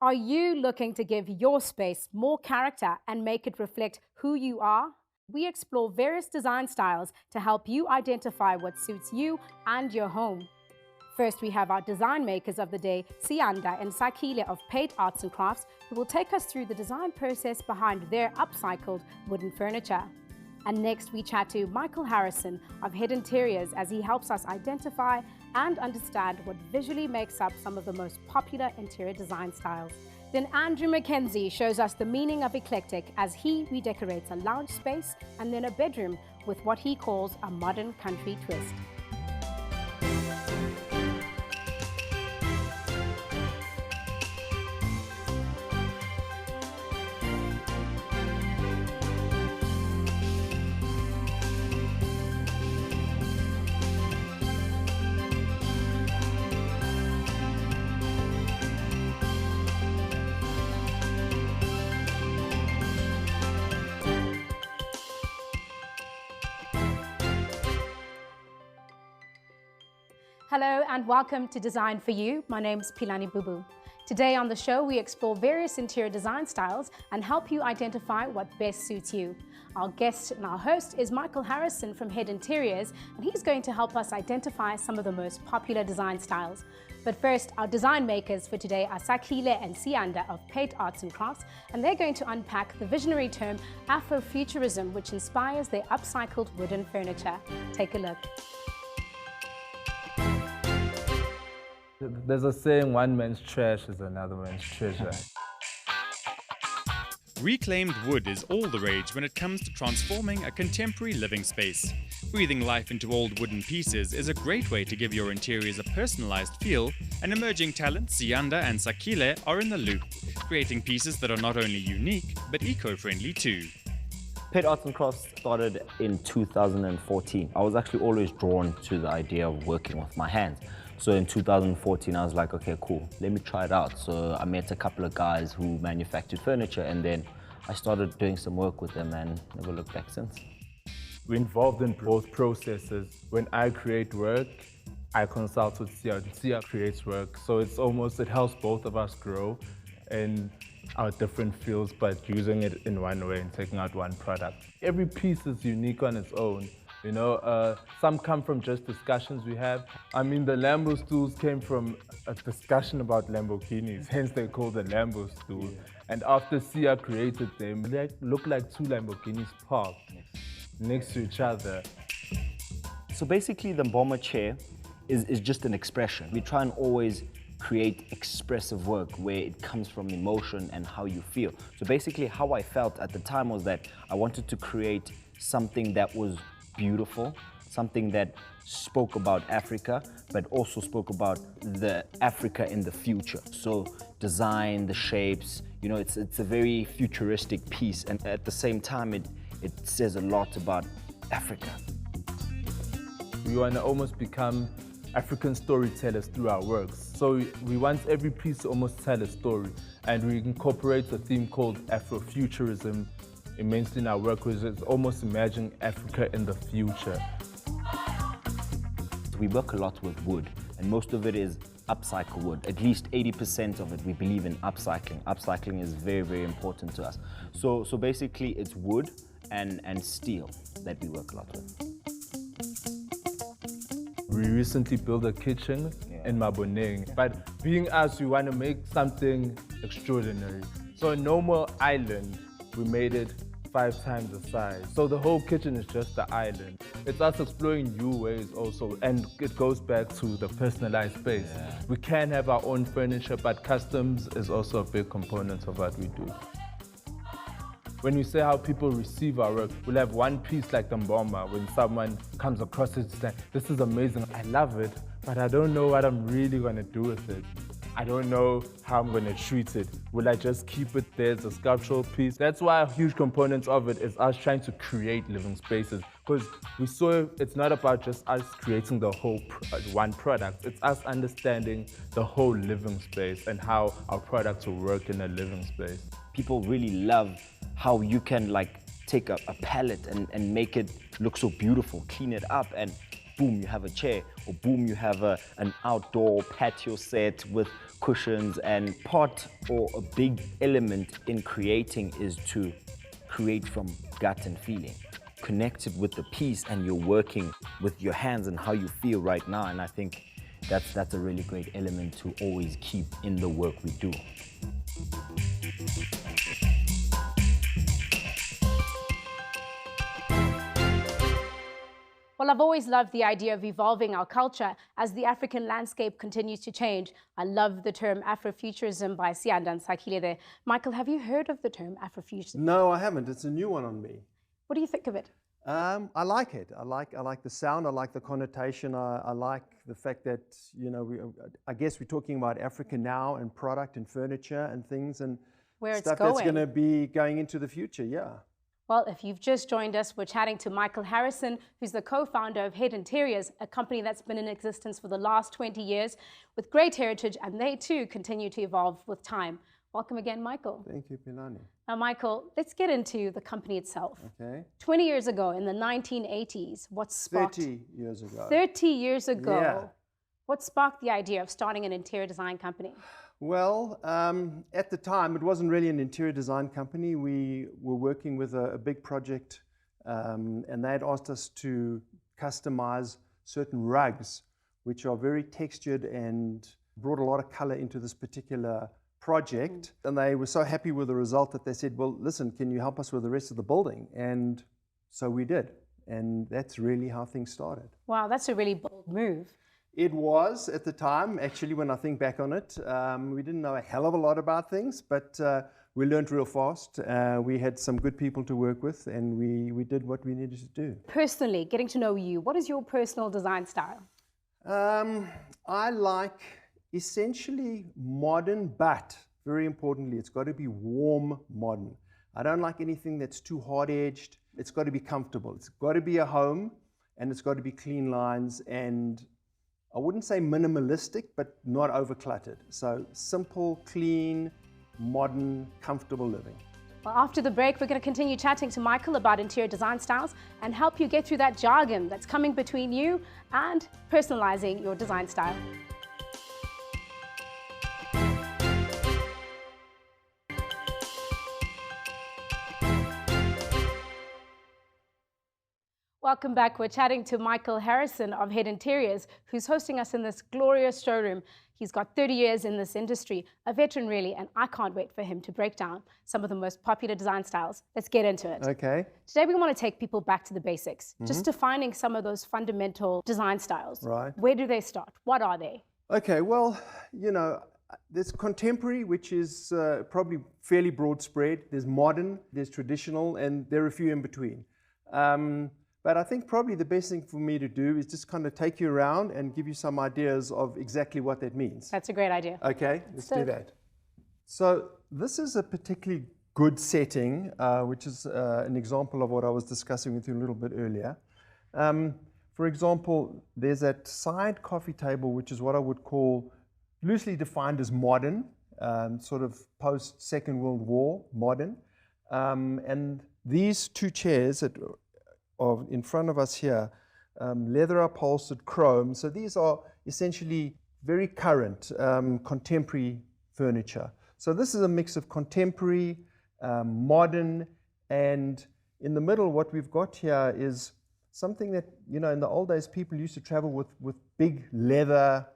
Are you looking to give your space more character and make it reflect who you are? We explore various design styles to help you identify what suits you and your home. First, we have our design makers of the day, Siyanda and Sakhile of Pate Arts and Crafts, who will take us through the design process behind their upcycled wooden furniture. And next, we chat to Michael Harrison of Head Interiors as he helps us identify and understand what visually makes up some of the most popular interior design styles. Then Andrew Mackenzie shows us the meaning of eclectic as he redecorates a lounge space and then a bedroom with what he calls a modern country twist. Hello and welcome to Design for You. My name's Pilani Bubu. Today on the show, we explore various interior design styles and help you identify what best suits you. Our guest and our host is Michael Harrison from Head Interiors, and he's going to help us identify some of the most popular design styles. But first, our design makers for today are Sakhile and Siyanda of Pate Arts and Crafts, and they're going to unpack the visionary term Afrofuturism, which inspires their upcycled wooden furniture. Take a look. There's a saying, one man's trash is another man's treasure. Reclaimed wood is all the rage when it comes to transforming a contemporary living space. Breathing life into old wooden pieces is a great way to give your interiors a personalized feel, and emerging talents Siyanda and Sakhile are in the loop, creating pieces that are not only unique, but eco-friendly too. Pate Arts and Crafts started in 2014. I was actually always drawn to the idea of working with my hands. So in 2014, I was like, okay, cool, let me try it out. So I met a couple of guys who manufactured furniture, and then I started doing some work with them and never looked back since. We're involved in both processes. When I create work, I consult with Sia. Sia creates work. So it helps both of us grow in our different fields, but using it in one way and taking out one product. Every piece is unique on its own. You know, some come from just discussions we have. I mean, the Lambo stools came from a discussion about Lamborghinis, hence they're called the Lambo stool. And after Sia created them, they look like two Lamborghinis parked next to each other. So basically, the bomber chair is just an expression. We try and always create expressive work where it comes from emotion and how you feel. So basically, how I felt at the time was that I wanted to create something that was beautiful, something that spoke about Africa, but also spoke about the Africa in the future. So design, the shapes, you know, it's a very futuristic piece, and at the same time, it says a lot about Africa. We want to almost become African storytellers through our works. So we want every piece to almost tell a story, and we incorporate a theme called Afrofuturism immensely in our work, which is almost imagining Africa in the future. We work a lot with wood, and most of it is upcycle wood. At least 80% of it, we believe in upcycling. Upcycling is very, very important to us. So basically, it's wood and steel that we work a lot with. We recently built a kitchen in Maboneng, but being us, we want to make something extraordinary. So a normal island, we made it 5 times the size. So the whole kitchen is just the island. It's us exploring new ways also, and it goes back to the personalized space. Yeah. We can have our own furniture, but customs is also a big component of what we do. When we say how people receive our work, we'll have one piece like the Mboma. When someone comes across it, it's like, this is amazing, I love it, but I don't know what I'm really gonna do with it. I don't know how I'm going to treat it. Will I just keep it there as a sculptural piece? That's why a huge component of it is us trying to create living spaces, because we saw it's not about just us creating the whole one product. It's us understanding the whole living space and how our products will work in a living space. People really love how you can like take a palette and make it look so beautiful, clean it up, and boom, you have a chair, or boom, you have an outdoor patio set with cushions. And part or a big element in creating is to create from gut and feeling. Connected with the piece, and you're working with your hands and how you feel right now. And I think that's a really great element to always keep in the work we do. Well, I've always loved the idea of evolving our culture as the African landscape continues to change. I love the term Afrofuturism by Siyanda and Sakhile there. Michael, have you heard of the term Afrofuturism? No, I haven't. It's a new one on me. What do you think of it? I like it. I like the sound. I like the connotation. I like the fact that, you know, I guess we're talking about Africa now and product and furniture and things and Where stuff it's going. that's going to be going into the future. Yeah. Well, if you've just joined us, we're chatting to Michael Harrison, who's the co-founder of Head Interiors, a company that's been in existence for the last 20 years with great heritage, and they too continue to evolve with time. Welcome again, Michael. Thank you, Pilani. Now, Michael, let's get into the company itself. Okay. 20 years ago, in the 1980s, what sparked... 30 years ago. 30 years ago. Yeah. What sparked the idea of starting an interior design company? Well, at the time, it wasn't really an interior design company. We were working with a big project, and they had asked us to customize certain rugs, which are very textured and brought a lot of color into this particular project. And they were so happy with the result that they said, well, listen, can you help us with the rest of the building? And so we did. And that's really how things started. Wow, that's a really bold move. It was at the time, actually, when I think back on it. We didn't know a hell of a lot about things, but we learned real fast. We had some good people to work with, and we did what we needed to do. Personally, getting to know you, what is your personal design style? I like essentially modern, but very importantly, it's got to be warm modern. I don't like anything that's too hard-edged. It's got to be comfortable. It's got to be a home, and it's got to be clean lines, and I wouldn't say minimalistic, but not over-cluttered. So simple, clean, modern, comfortable living. Well, after the break, we're going to continue chatting to Michael about interior design styles and help you get through that jargon that's coming between you and personalizing your design style. Welcome back. We're chatting to Michael Harrison of Head Interiors, who's hosting us in this glorious showroom. He's got 30 years in this industry, a veteran really, and I can't wait for him to break down some of the most popular design styles. Let's get into it. Okay. Today we want to take people back to the basics, just defining some of those fundamental design styles. Right. Where do they start? What are they? Okay, well, you know, there's contemporary, which is probably fairly broad spread. There's modern, there's traditional, and there are a few in between. But I think probably the best thing for me to do is just kind of take you around and give you some ideas of exactly what that means. That's a great idea. Okay, let's do that. So this is a particularly good setting, which is an example of what I was discussing with you a little bit earlier. For example, there's that side coffee table, which is what I would call loosely defined as modern, sort of post-Second World War modern. And these two chairs that are in front of us here, leather upholstered chrome. So these are essentially very current, contemporary furniture. So this is a mix of contemporary, modern, and in the middle what we've got here is something that, you know, in the old days people used to travel with big leather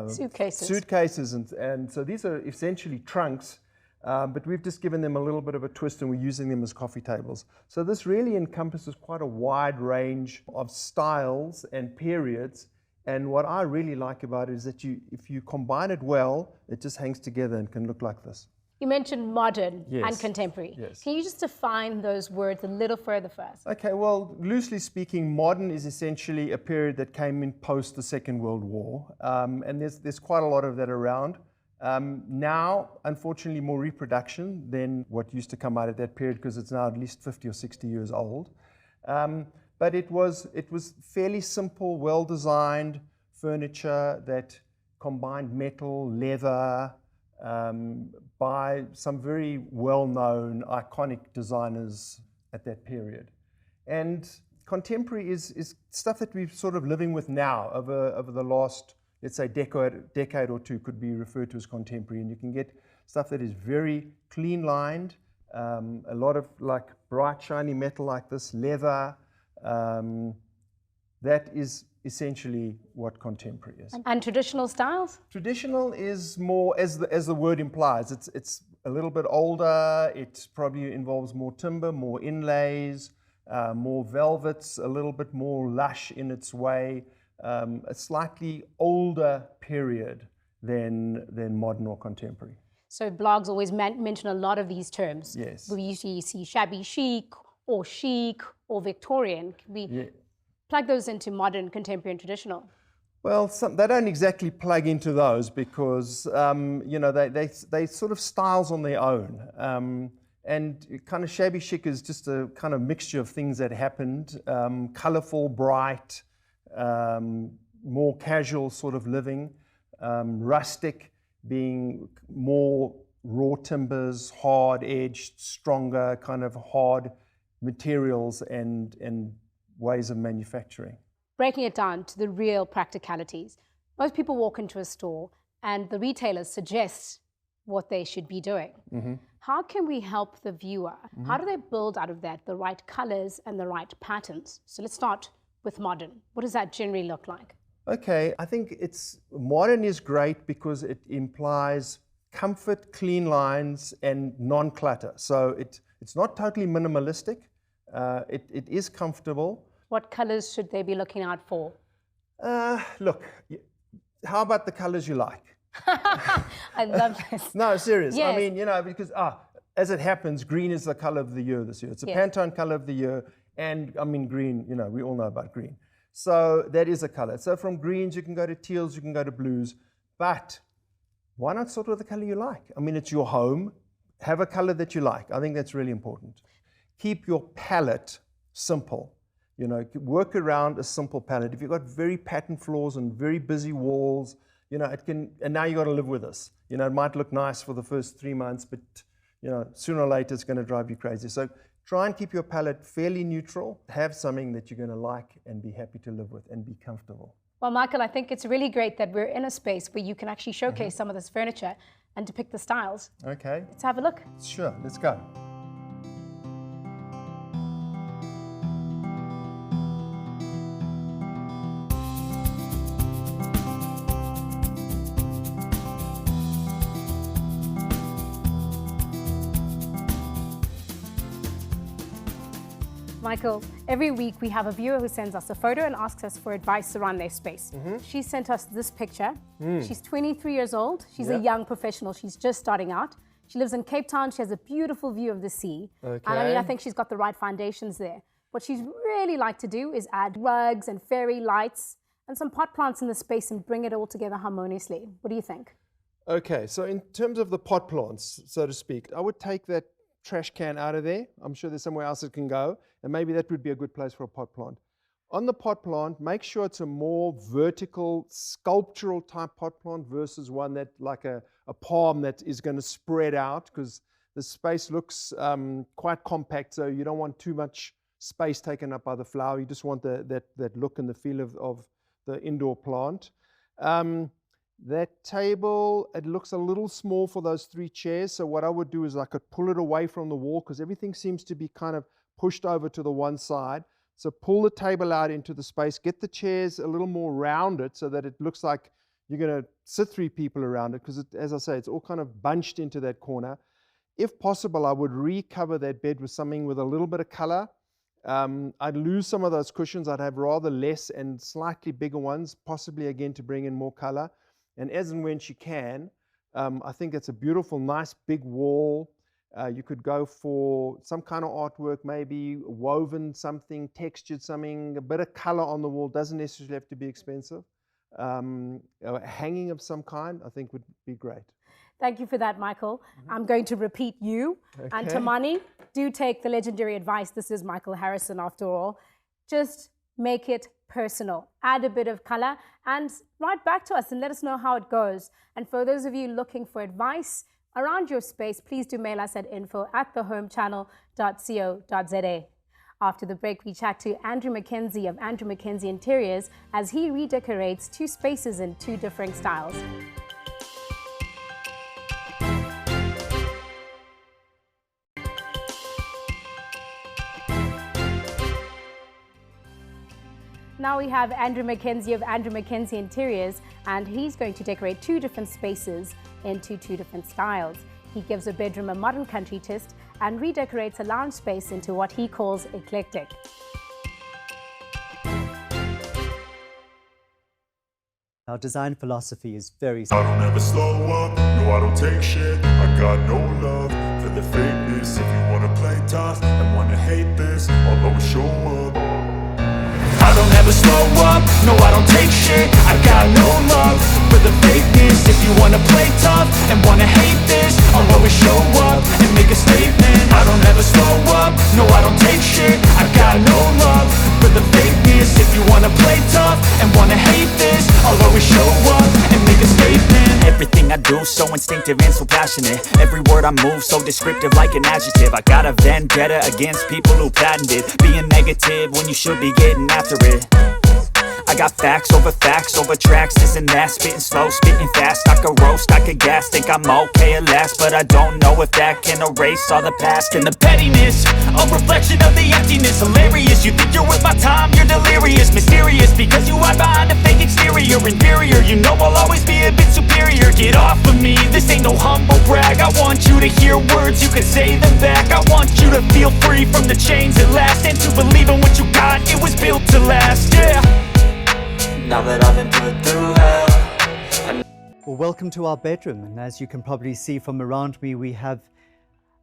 suitcases, and so these are essentially trunks, but we've just given them a little bit of a twist and we're using them as coffee tables. So this really encompasses quite a wide range of styles and periods, and what I really like about it is that if you combine it well, it just hangs together and can look like this. You mentioned modern Yes. and contemporary. Yes. Can you just define those words a little further for us? Okay, well, loosely speaking, modern is essentially a period that came in post the Second World War, and there's quite a lot of that around. Now, unfortunately, more reproduction than what used to come out of that period, because it's now at least 50 or 60 years old. But it was fairly simple, well-designed furniture that combined metal, leather, by some very well-known, iconic designers at that period. And contemporary is stuff that we're sort of living with now over the last, let's say, decade or two could be referred to as contemporary. And you can get stuff that is very clean lined, a lot of like bright shiny metal like this, leather. That is essentially what contemporary is. And traditional styles? Traditional is more, as the word implies, it's a little bit older. It probably involves more timber, more inlays, more velvets, a little bit more lush in its way, a slightly older period than modern or contemporary. So blogs always mention a lot of these terms. Yes. We usually see shabby chic or Victorian. Can we plug those into modern, contemporary, and traditional? Well, they don't exactly plug into those because, you know, they sort of styles on their own. And kind of shabby chic is just a kind of mixture of things that happened, colorful, bright, more casual sort of living, rustic being more raw timbers, hard edged, stronger, kind of hard materials and ways of manufacturing. Breaking it down to the real practicalities. Most people walk into a store and the retailers suggest what they should be doing. Mm-hmm. How can we help the viewer? Mm-hmm. How do they build out of that the right colors and the right patterns? So let's start with modern. What does that generally look like? Okay, I think modern is great because it implies comfort, clean lines, and non-clutter. So it's not totally minimalistic. It is comfortable. What colors should they be looking out for? Look, how about the colors you like? I love this. No, serious. Yes. I mean, you know, because as it happens, green is the color of the year this year. It's a Pantone color of the year. And I mean, green, you know, we all know about green. So that is a color. So from greens, you can go to teals, you can go to blues. But why not start with the color you like? I mean, it's your home. Have a color that you like. I think that's really important. Keep your palette simple. You know, work around a simple palette. If you've got very pattern floors and very busy walls, you know, it can, and now you got to live with this. You know, it might look nice for the first 3 months, but, you know, sooner or later it's going to drive you crazy. So try and keep your palette fairly neutral. Have something that you're going to like and be happy to live with and be comfortable. Well, Michael, I think it's really great that we're in a space where you can actually showcase some of this furniture and depict the styles. Okay. Let's have a look. Sure, let's go. Michael, every week we have a viewer who sends us a photo and asks us for advice around their space. She sent us this picture. She's 23 years old. She's a young professional. She's just starting out. She lives in Cape Town. She has a beautiful view of the sea. Okay. And I mean, I think she's got the right foundations there. What she's really like to do is add rugs and fairy lights and some pot plants in the space and bring it all together harmoniously. What do you think? Okay, so in terms of the pot plants, so to speak, I would take that trash can out of there. I'm sure there's somewhere else it can go, and maybe that would be a good place for a pot plant. On the pot plant, make sure it's a more vertical, sculptural type pot plant versus one that like a palm that is going to spread out, because the space looks quite compact, so you don't want too much space taken up by the flower. You just want that look and the feel of the indoor plant. That table, it looks a little small for those 3 chairs. So what I would do is I could pull it away from the wall because everything seems to be kind of pushed over to the one side. So pull the table out into the space, get the chairs a little more rounded so that it looks like you're going to sit 3 people around it because, as I say, it's all kind of bunched into that corner. If possible, I would recover that bed with something with a little bit of color. I'd lose some of those cushions. I'd have rather less and slightly bigger ones, possibly again to bring in more color. And as and when she can, I think it's a beautiful, nice big wall. You could go for some kind of artwork, maybe woven something, textured something, a bit of color on the wall. Doesn't necessarily have to be expensive. Hanging of some kind, I think would be great. Thank you for that, Michael. I'm going to repeat you. Okay. And Tamani, do take the legendary advice. This is Michael Harrison after all. Just make it personal. Add a bit of color and write back to us and let us know how it goes. And for those of you looking for advice around your space, please do mail us at info@thehomechannel.co.za. After the break, we chat to Andrew Mackenzie of Andrew Mackenzie Interiors as he redecorates 2 spaces in 2 different styles. Now we have Andrew Mackenzie of Andrew Mackenzie Interiors, and he's going to decorate 2 different spaces into 2 different styles. He gives a bedroom a modern country twist and redecorates a lounge space into what he calls eclectic. Our design philosophy is very I don't ever slow up, no I don't take shit. I got no love for the fakeness. If you wanna play tough and wanna hate this, I'll always show up. I don't ever slow up, no I don't take shit. I got no love for the fakeness. If you wanna play tough and wanna hate this, I'll always show up and make a statement. I don't ever slow up, no I don't take shit. I got no love for the fakeness. If you wanna play tough and wanna hate this, I'll always show up and make a statement. Everything I do so instinctive and so passionate. Every word I move so descriptive like an adjective. I got a vendetta against people who patented being negative when you should be getting after it. I got facts over tracks, this and that. Spitting slow, spitting fast. I could roast, I could gas. Think I'm okay at last, but I don't know if that can erase all the past. And the pettiness, a reflection of the emptiness. Hilarious, you think you're worth my time, you're delirious. Mysterious, because you hide behind a fake exterior. Inferior, you know I'll always be a bit superior. Get off of me, this ain't no humble brag. I want you to hear words, you can say them back. I want you to feel free from the chains at last, and to believe in what you got, it was built to last, yeah. Now that I've been put through hell. Well, welcome to our bedroom, and as you can probably see from around me, we have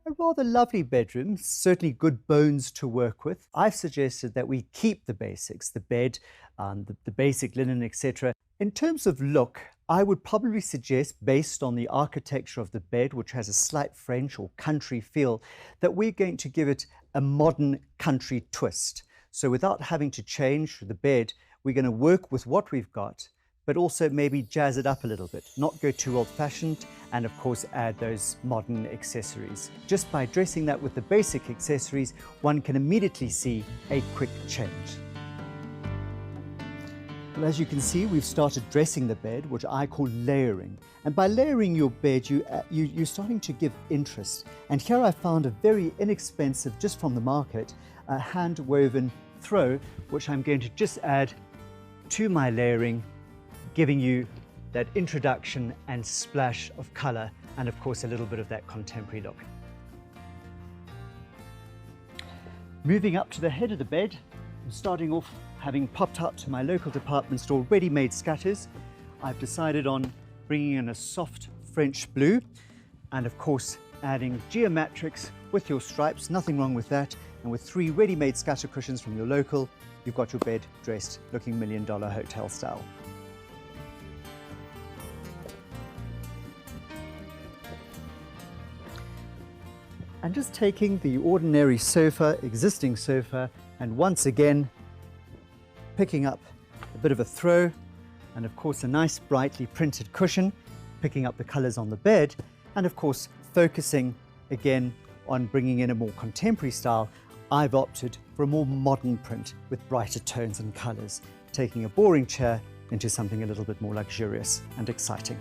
a rather lovely bedroom, certainly good bones to work with. I've suggested that we keep the basics, the bed, the basic linen, etc. In terms of look, I would probably suggest, based on the architecture of the bed, which has a slight French or country feel, that we're going to give it a modern country twist. So without having to change the bed, we're going to work with what we've got, but also maybe jazz it up a little bit, not go too old-fashioned, and of course add those modern accessories. Just by dressing that with the basic accessories, one can immediately see a quick change. Well, as you can see, we've started dressing the bed, which I call layering. And by layering your bed, you're starting to give interest. And here I found a very inexpensive, just from the market, a hand-woven throw, which I'm going to just add to my layering, giving you that introduction and splash of color, and of course a little bit of that contemporary look. Moving up to the head of the bed, I'm starting off having popped out to my local department store ready-made scatters. I've decided on bringing in a soft French blue, and of course adding geometrics with your stripes, nothing wrong with that. And with 3 ready-made scatter cushions from your local, you've got your bed dressed looking $1 million hotel style. And just taking the ordinary sofa, existing sofa, and once again picking up a bit of a throw, and of course a nice brightly printed cushion, picking up the colors on the bed, and of course focusing again on bringing in a more contemporary style. I've opted for a more modern print with brighter tones and colors, taking a boring chair into something a little bit more luxurious and exciting.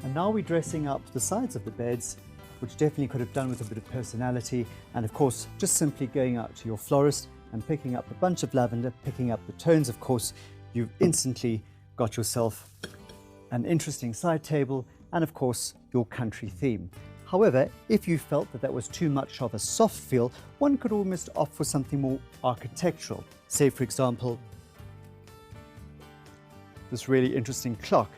And now we're dressing up the sides of the beds, which definitely could have done with a bit of personality, and of course just simply going out to your florist and picking up a bunch of lavender, picking up the tones. Of course, you've instantly got yourself an interesting side table and of course your country theme. However, if you felt that that was too much of a soft feel, one could almost opt for something more architectural. Say for example, this really interesting clock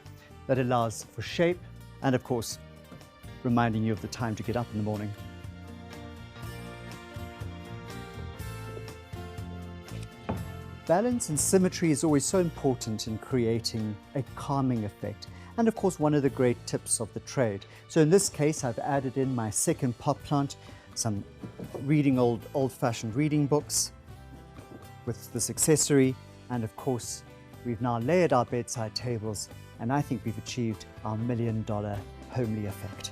that allows for shape and of course reminding you of the time to get up in the morning. Balance and symmetry is always so important in creating a calming effect, and of course one of the great tips of the trade. So in this case I've added in my second pot plant, some old-fashioned reading books with this accessory, and of course we've now layered our bedside tables and I think we've achieved our $1 million homely effect.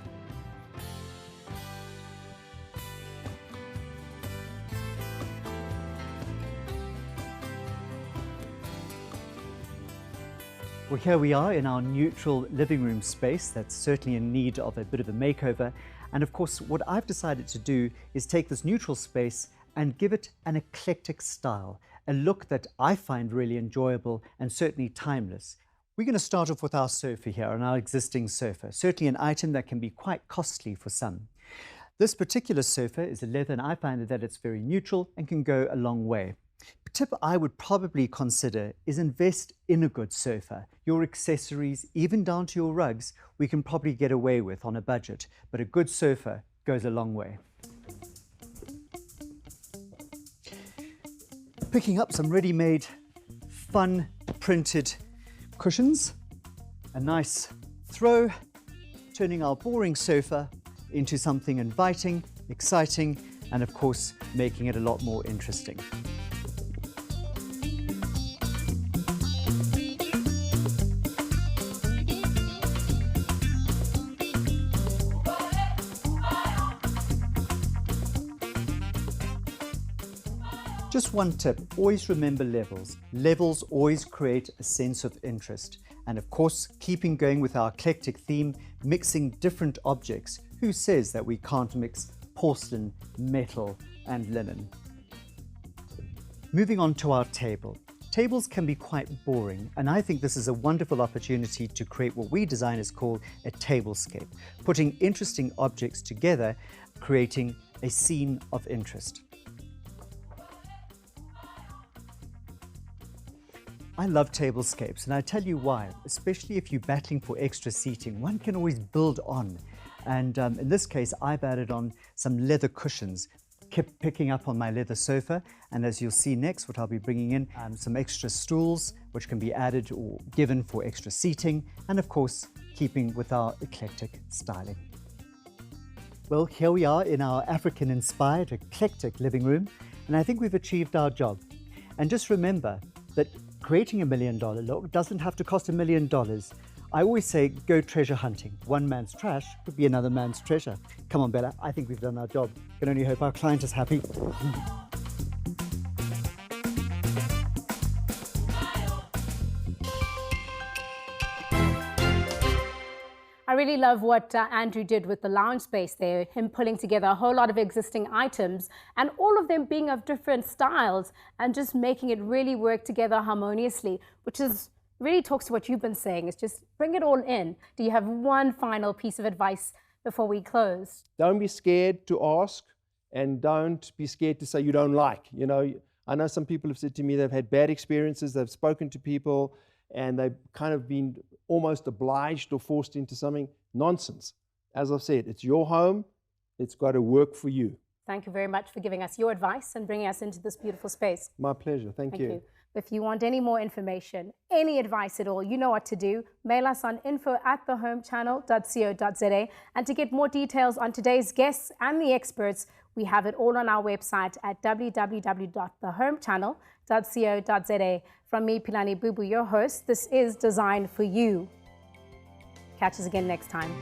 Well, here we are in our neutral living room space that's certainly in need of a bit of a makeover. And of course, what I've decided to do is take this neutral space and give it an eclectic style, a look that I find really enjoyable and certainly timeless. We're going to start off with our sofa here, on our existing sofa, certainly an item that can be quite costly for some. This particular sofa is a leather, and I find that it's very neutral and can go a long way. A tip I would probably consider is invest in a good sofa. Your accessories, even down to your rugs, we can probably get away with on a budget, but a good sofa goes a long way. Picking up some ready-made, fun printed cushions, a nice throw, turning our boring sofa into something inviting, exciting, and of course, making it a lot more interesting. Just one tip, always remember levels. Levels always create a sense of interest. And of course, keeping going with our eclectic theme, mixing different objects. Who says that we can't mix porcelain, metal, and linen? Moving on to our table. Tables can be quite boring, and I think this is a wonderful opportunity to create what we designers call a tablescape, putting interesting objects together, creating a scene of interest. I love tablescapes, and I tell you why, especially if you're battling for extra seating, one can always build on. And in this case, I've added on some leather cushions, kept picking up on my leather sofa, and as you'll see next, what I'll be bringing in, some extra stools, which can be added or given for extra seating, and of course, keeping with our eclectic styling. Well, here we are in our African-inspired, eclectic living room, and I think we've achieved our job. And just remember that creating $1 million look doesn't have to cost $1 million. I always say, go treasure hunting. One man's trash could be another man's treasure. Come on, Bella, I think we've done our job. Can only hope our client is happy. I really love what Andrew did with the lounge space there, him pulling together a whole lot of existing items and all of them being of different styles and just making it really work together harmoniously, which is really talks to what you've been saying. It's just bring it all in. Do you have one final piece of advice before we close? Don't be scared to ask, and don't be scared to say you don't like. You know, I know some people have said to me they've had bad experiences, they've spoken to people, and they've kind of been almost obliged or forced into something. Nonsense. As I've said, it's your home, it's got to work for you. Thank you very much for giving us your advice and bringing us into this beautiful space. My pleasure. Thank you. If you want any more information, any advice at all, you know what to do. Mail us on info@thehomechannel.co.za. And to get more details on today's guests and the experts, we have it all on our website at www.thehomechannel.co.za. From me, Pilani Bubu, your host, this is Design for You. Catch us again next time.